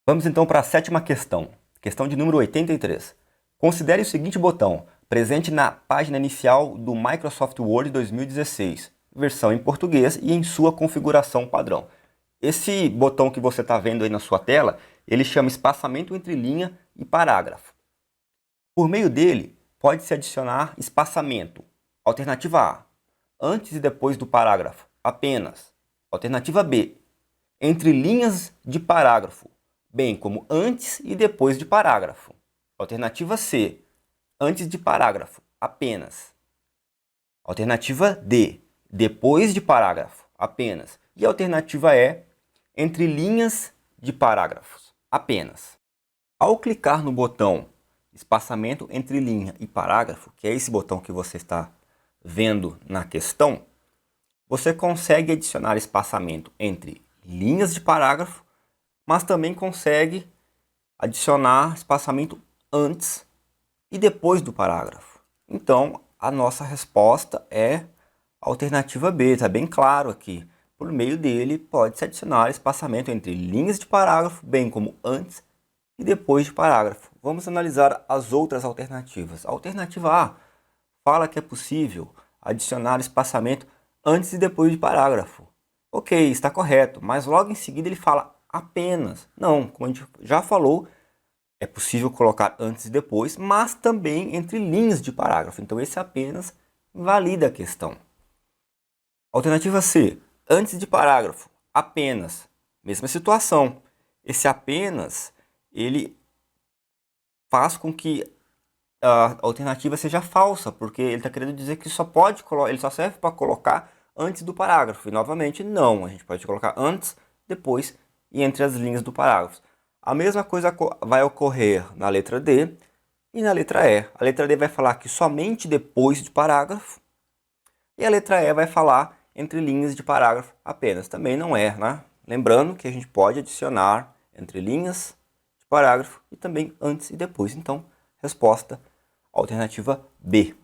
Vamos então para a sétima questão, questão de número 83. Considere o seguinte botão, presente na página inicial do Microsoft Word 2016, versão em português e em sua configuração padrão. Esse botão que você está vendo aí na sua tela, ele chama espaçamento entre linha e parágrafo. Por meio dele, pode-se adicionar espaçamento. Alternativa A, antes e depois do parágrafo, apenas. Alternativa B, entre linhas de parágrafo, bem como antes e depois de parágrafo. Alternativa C, antes de parágrafo, apenas. Alternativa D, depois de parágrafo, apenas. E a alternativa E, entre linhas de parágrafos, apenas. Ao clicar no botão espaçamento entre linha e parágrafo, que é esse botão que você está vendo na questão, você consegue adicionar espaçamento entre linhas de parágrafo, mas também consegue adicionar espaçamento antes e depois do parágrafo. Então, a nossa resposta é a alternativa B, está bem claro aqui. Por meio dele, pode-se adicionar espaçamento entre linhas de parágrafo, bem como antes e depois de parágrafo. Vamos analisar as outras alternativas. A alternativa A fala que é possível adicionar espaçamento antes e depois de parágrafo. Ok, está correto, mas logo em seguida ele fala apenas. Não, como a gente já falou, é possível colocar antes e depois, mas também entre linhas de parágrafo. Então esse apenas valida a questão. Alternativa C, antes de parágrafo, apenas. Mesma situação. Esse apenas, ele faz com que a alternativa seja falsa, porque ele está querendo dizer que ele só serve para colocar antes do parágrafo. E novamente, não. A gente pode colocar antes, depois e entre as linhas do parágrafo. A mesma coisa vai ocorrer na letra D e na letra E. A letra D vai falar que somente depois de parágrafo e a letra E vai falar entre linhas de parágrafo apenas. Também não é, né? Lembrando que a gente pode adicionar entre linhas de parágrafo e também antes e depois. Então, resposta alternativa B.